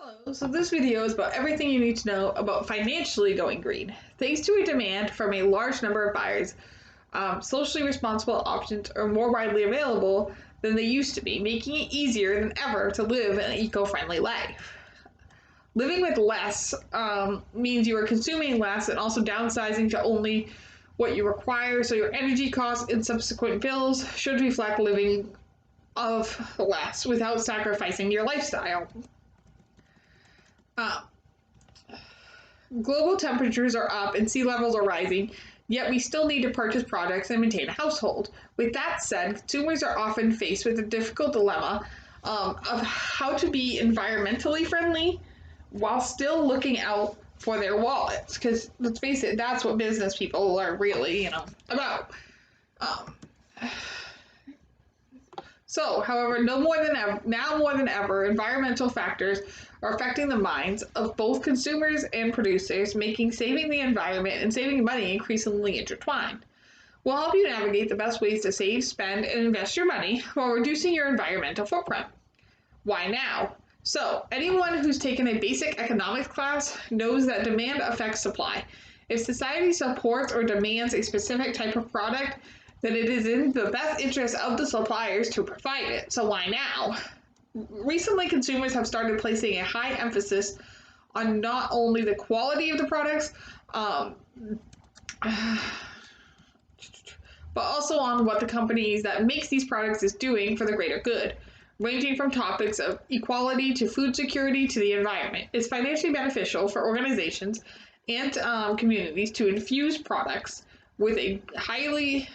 Hello, so this video is about everything you need to know about financially going green. Thanks to a demand from a large number of buyers, socially responsible options are more widely available than they used to be, making it easier than ever to live an eco-friendly life. Living with less means you are consuming less and also downsizing to only what you require, so your energy costs and subsequent bills should reflect living of less without sacrificing your lifestyle. Uh, Global temperatures are up and sea levels are rising, yet we still need to purchase products and maintain a household. With that said, consumers are often faced with a difficult dilemma of how to be environmentally friendly while still looking out for their wallets. Because let's face it, that's what business people are really, about. Um, however, no more than ever, now more than ever, environmental factors are affecting the minds of both consumers and producers, making saving the environment and saving money increasingly intertwined. We'll help you navigate the best ways to save, spend, and invest your money while reducing your environmental footprint. Why now? So, anyone who's taken a basic economics class knows that demand affects supply. If society supports or demands a specific type of product, then it is in the best interest of the suppliers to provide it. So why now? Recently, consumers have started placing a high emphasis on not only the quality of the products, but also on what the companies that makes these products is doing for the greater good, ranging from topics of equality to food security to the environment. It's financially beneficial for organizations and communities to infuse products with a highly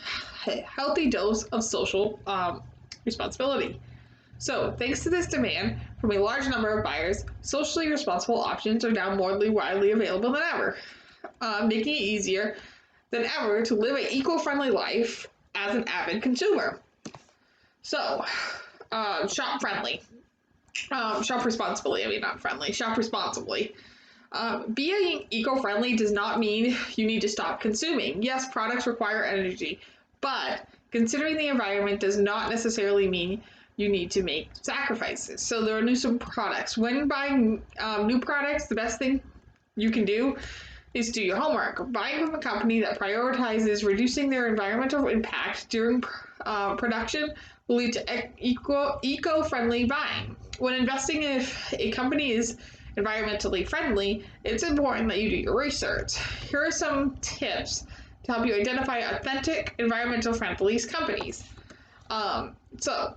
healthy dose of social responsibility. So, thanks to this demand from a large number of buyers, socially responsible options are now more widely available than ever, making it easier than ever to live an eco-friendly life as an avid consumer. So, shop friendly. Shop responsibly. I mean, not friendly. Shop responsibly. Being eco-friendly does not mean you need to stop consuming. Yes, products require energy, but considering the environment does not necessarily mean you need to make sacrifices. So there are new some products. When buying new products, the best thing you can do is do your homework. Buying from a company that prioritizes reducing their environmental impact during production will lead to eco-friendly buying. When investing in a company is environmentally friendly, it's important that you do your research. Here are some tips to help you identify authentic, environmental friendly companies. So,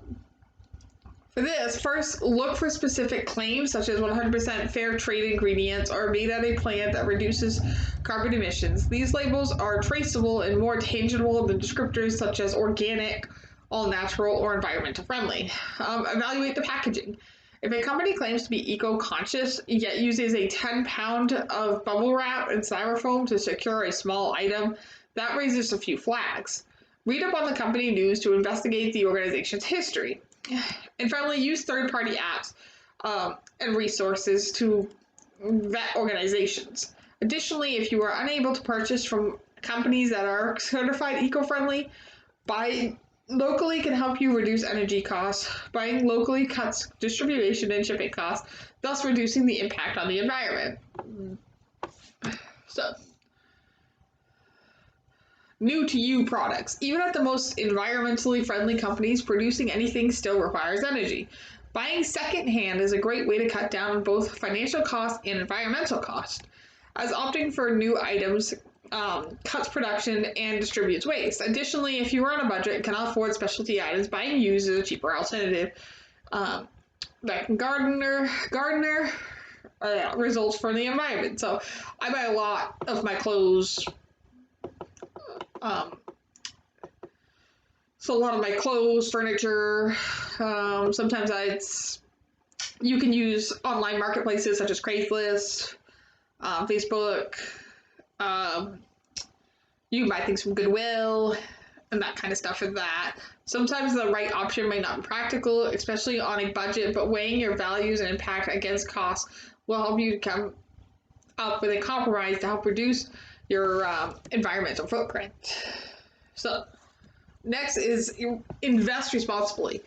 for this, first look for specific claims such as 100% fair trade ingredients or made at a plant that reduces carbon emissions. These labels are traceable and more tangible than descriptors such as organic, all natural, or environmental friendly. Evaluate the packaging. If a company claims to be eco-conscious yet uses a 10-pound of bubble wrap and styrofoam to secure a small item, that raises a few flags. Read up on the company news to investigate the organization's history. And finally, use third-party apps and resources to vet organizations. Additionally, if you are unable to purchase from companies that are certified eco-friendly, buy locally can help you reduce energy costs. Buying locally cuts distribution and shipping costs, thus reducing the impact on the environment. So, new to you products. Even at the most environmentally friendly companies, producing anything still requires energy. Buying secondhand is a great way to cut down on both financial costs and environmental costs, as opting for new items cuts production and distributes waste. Additionally, if you are on a budget and cannot afford specialty items, buying used is a cheaper alternative that can garner results for the environment. So I buy a lot of my clothes. So a lot of my clothes, furniture, sometimes you can use online marketplaces such as Craigslist, Facebook. You can buy things from Goodwill and that kind of stuff for that. Sometimes the right option may not be practical, especially on a budget, but weighing your values and impact against costs will help you come up with a compromise to help reduce your environmental footprint. So, next is invest responsibly.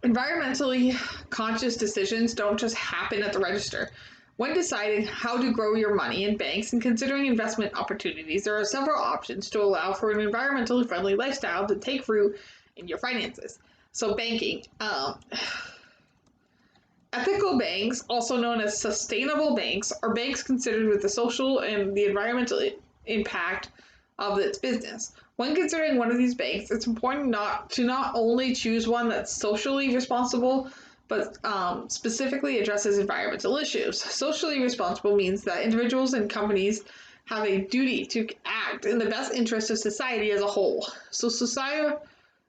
Environmentally conscious decisions don't just happen at the register. When deciding how to grow your money in banks and considering investment opportunities, there are several options to allow for an environmentally friendly lifestyle to take root in your finances. So, banking. Ethical banks, also known as sustainable banks, are banks considered with the social and the environmental impact of its business. When considering one of these banks, it's important not only choose one that's socially responsible, but specifically addresses environmental issues. Socially responsible means that individuals and companies have a duty to act in the best interest of society as a whole. So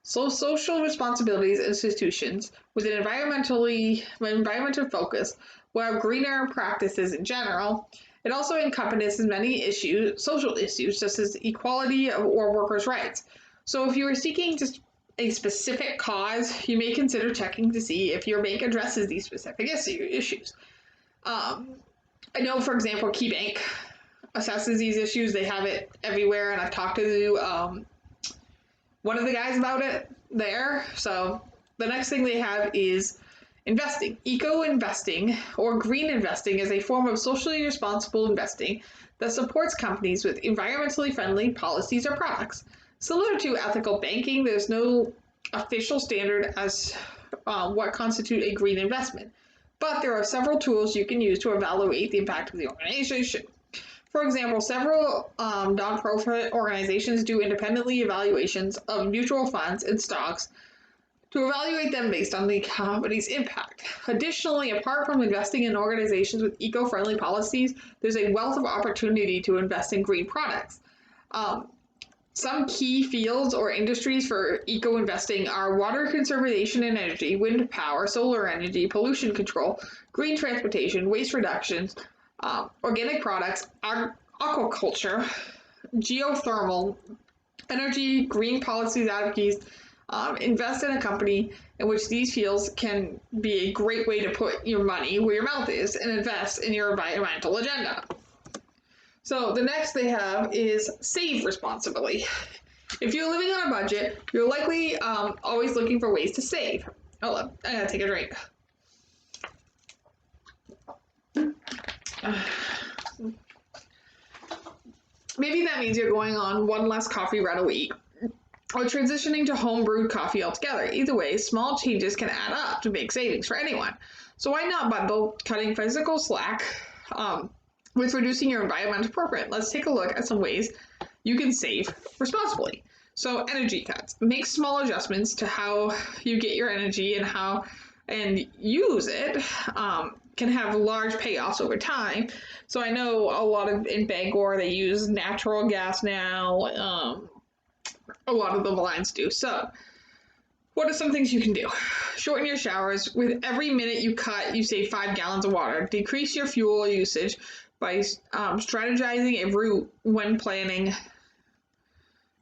social responsibilities institutions with an environmental focus will have greener practices in general. It also encompasses many social issues, such as equality or workers' rights. So if you are seeking just a specific cause, you may consider checking to see if your bank addresses these specific issues. I know, for example, KeyBank assesses these issues. They have it everywhere, and I've talked to one of the guys about it there. So the next thing they have is investing. Eco investing or green investing is a form of socially responsible investing that supports companies with environmentally friendly policies or products. Similar to ethical banking, there's no official standard as what constitutes a green investment, but there are several tools you can use to evaluate the impact of the organization. For example, several nonprofit organizations do independently evaluations of mutual funds and stocks to evaluate them based on the company's impact. Additionally, apart from investing in organizations with eco-friendly policies, there's a wealth of opportunity to invest in green products. Some key fields or industries for eco-investing are water conservation and energy, wind power, solar energy, pollution control, green transportation, waste reduction, organic products, aquaculture, geothermal, energy, green policies advocates. Invest in a company in which these fields can be a great way to put your money where your mouth is and invest in your environmental agenda. So the next they have is save responsibly. If you're living on a budget, you're likely always looking for ways to save. Hold on, I gotta take a drink. Maybe that means you're going on one less coffee run a week, or transitioning to home brewed coffee altogether. Either way, small changes can add up to big savings for anyone. So why not bundle cutting physical slack with reducing your environmental footprint? Let's take a look at some ways you can save responsibly. So energy cuts. Make small adjustments to how you get your energy and use it. Can have large payoffs over time. So I know a lot of in Bangor they use natural gas now. A lot of the lines do. So what are some things you can do? Shorten your showers. With every minute you cut, you save 5 gallons of water. Decrease your fuel usage by strategizing a route when planning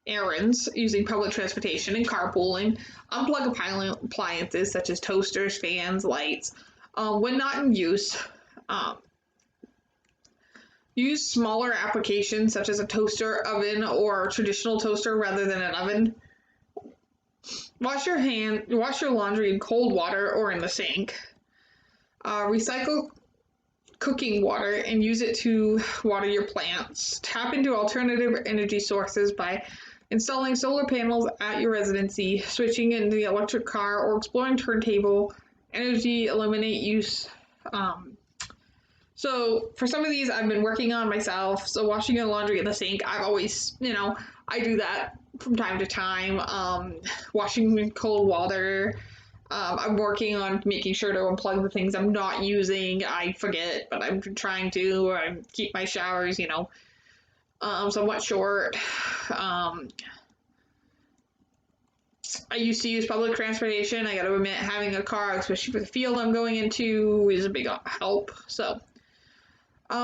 errands using public transportation and carpooling. Unplug appliances such as toasters, fans, lights. When not in use, use smaller applications such as a toaster oven or a traditional toaster rather than an oven. Wash your laundry in cold water or in the sink. Recycle cooking water and use it to water your plants. Tap into alternative energy sources by installing solar panels at your residency, switching in the electric car, or exploring turntable energy. Eliminate use. So for some of these I've been working on myself. So washing your laundry in the sink, I've always, I do that from time to time. Washing in cold water. I'm working on making sure to unplug the things I'm not using. I forget, but I'm trying to. I keep my showers, somewhat short. I used to use public transportation. I gotta admit, having a car, especially for the field I'm going into, is a big help. So,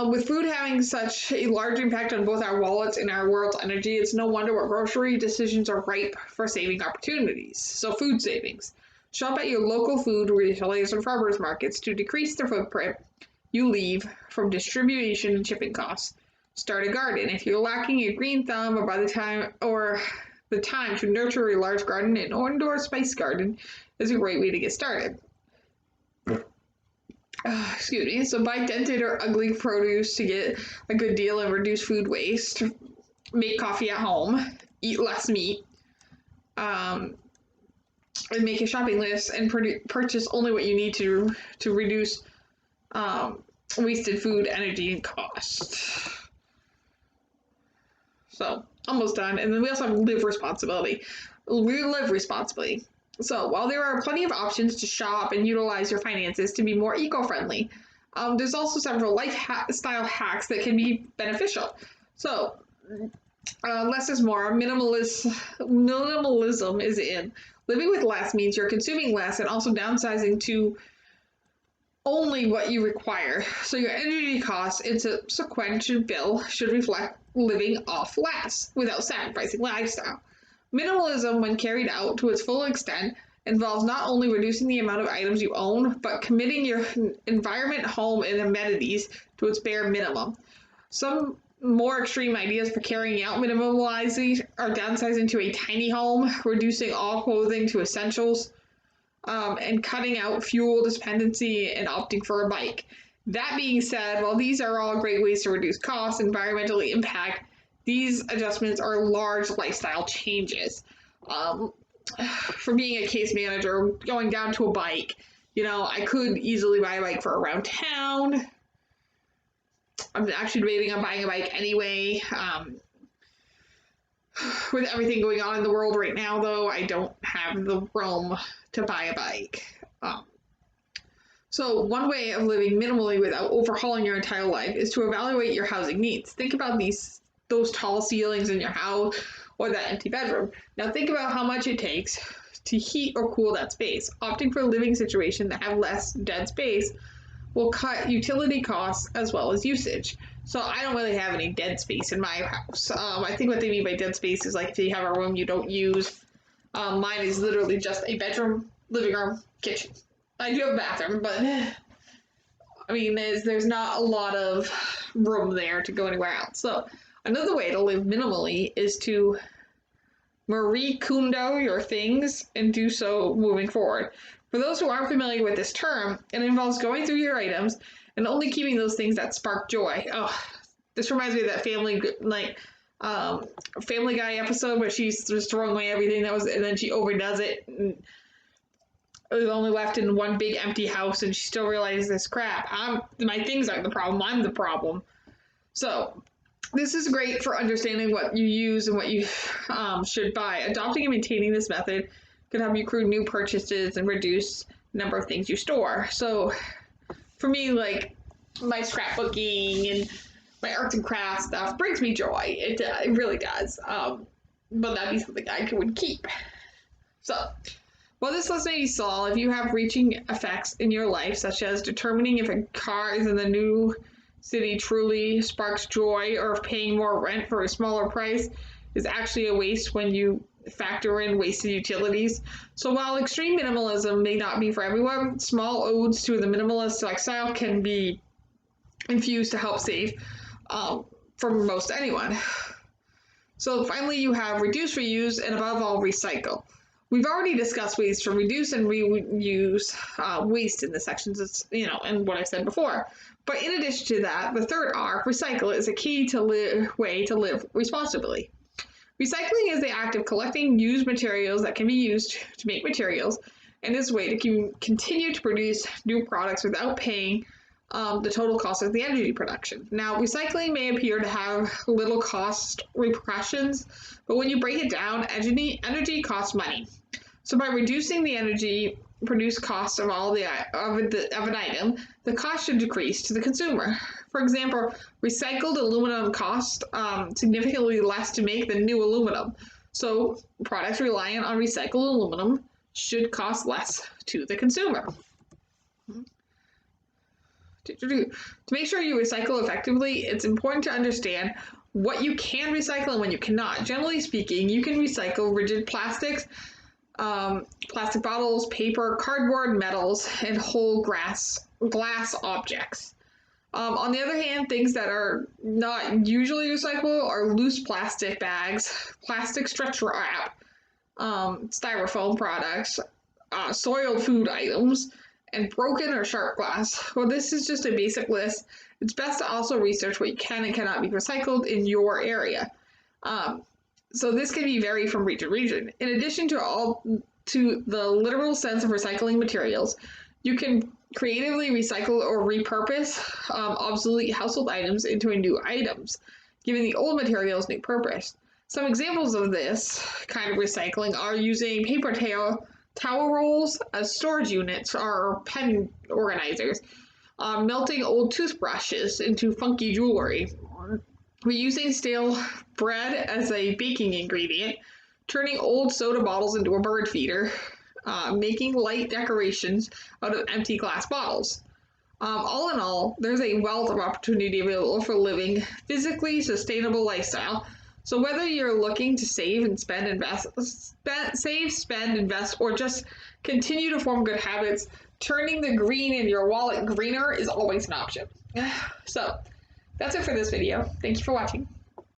with food having such a large impact on both our wallets and our world's energy, it's no wonder what grocery decisions are ripe for saving opportunities. So, food savings. Shop at your local food retailers and farmers markets to decrease the footprint you leave from distribution and shipping costs. Start a garden. If you're lacking a green thumb or the time to nurture a large garden, an indoor spice garden is a great way to get started. Excuse me. So buy dented or ugly produce to get a good deal and reduce food waste. Make coffee at home. Eat less meat. And make a shopping list and purchase only what you need to reduce wasted food, energy, and cost. So almost done. And then we also have live responsibly. We live responsibly. So while there are plenty of options to shop and utilize your finances to be more eco-friendly, there's also several lifestyle hacks that can be beneficial. So less is more. Minimalism is in. Living with less means you're consuming less and also downsizing to only what you require. So your energy costs and subsequent bill should reflect living off less without sacrificing lifestyle. Minimalism, when carried out to its full extent, involves not only reducing the amount of items you own, but committing your environment, home, and amenities to its bare minimum. Some more extreme ideas for carrying out minimalizing are downsizing to a tiny home, reducing all clothing to essentials, and cutting out fuel dependency and opting for a bike. That being said, while these are all great ways to reduce costs and environmentally impact, these adjustments are large lifestyle changes. For being a case manager, going down to a bike, I could easily buy a bike for around town. I'm actually debating on buying a bike anyway. With everything going on in the world right now, though, I don't have the room to buy a bike. So one way of living minimally without overhauling your entire life is to evaluate your housing needs. Think about those tall ceilings in your house or that empty bedroom. Now think about how much it takes to heat or cool that space. Opting for a living situation that have less dead space will cut utility costs as well as usage. So I don't really have any dead space in my house. I think what they mean by dead space is like if you have a room you don't use. Mine is literally just a bedroom, living room, kitchen. I do have a bathroom, but I mean, there's not a lot of room there to go anywhere else. So another way to live minimally is to Marie Kondo your things and do so moving forward. For those who aren't familiar with this term, it involves going through your items and only keeping those things that spark joy. Oh, this reminds me of that Family Guy episode where she's just throwing away everything and then she overdoes it. And it was only left in one big empty house, and she still realizes this crap. My things aren't the problem. I'm the problem. So this is great for understanding what you use and what you should buy. Adopting and maintaining this method can help you create new purchases and reduce the number of things you store. So for me, like my scrapbooking and my arts and crafts stuff brings me joy. It really does. But that'd be something I would keep. So while this list may be small, if you have reaching effects in your life, such as determining if a car is in the new city truly sparks joy, or if paying more rent for a smaller price is actually a waste when you factor in wasted utilities. So while extreme minimalism may not be for everyone, small odes to the minimalist lifestyle can be infused to help save for most anyone. So finally, you have reduce, reuse, and above all, recycle. We've already discussed ways to reduce and reuse waste in the sections, and what I said before. But in addition to that, the third R, recycle, is a key way to live responsibly. Recycling is the act of collecting used materials that can be used to make materials, and is a way to continue to produce new products without paying the total cost of the energy production. Now, recycling may appear to have little cost repercussions, but when you break it down, energy costs money. So by reducing the energy produced cost of an item, the cost should decrease to the consumer. For example, recycled aluminum costs significantly less to make than new aluminum. So products reliant on recycled aluminum should cost less to the consumer. To make sure you recycle effectively, it's important to understand what you can recycle and when you cannot. Generally speaking, you can recycle rigid plastics, plastic bottles, paper, cardboard, metals, and whole glass objects. On the other hand, things that are not usually recyclable are loose plastic bags, plastic stretch wrap, styrofoam products, soiled food items, and broken or sharp glass. While this is just a basic list, it's best to also research what can and cannot be recycled in your area. Um, so this can be vary from region to region. In addition to the literal sense of recycling materials, you can creatively recycle or repurpose obsolete household items into new items, giving the old materials new purpose. Some examples of this kind of recycling are using paper towel rolls as storage units or pen organizers, melting old toothbrushes into funky jewelry, reusing stale bread as a baking ingredient, turning old soda bottles into a bird feeder, making light decorations out of empty glass bottles. All in all, there's a wealth of opportunity available for living physically sustainable lifestyle. So whether you're looking to save and spend, invest, or just continue to form good habits, turning the green in your wallet greener is always an option. So that's it for this video. Thank you for watching.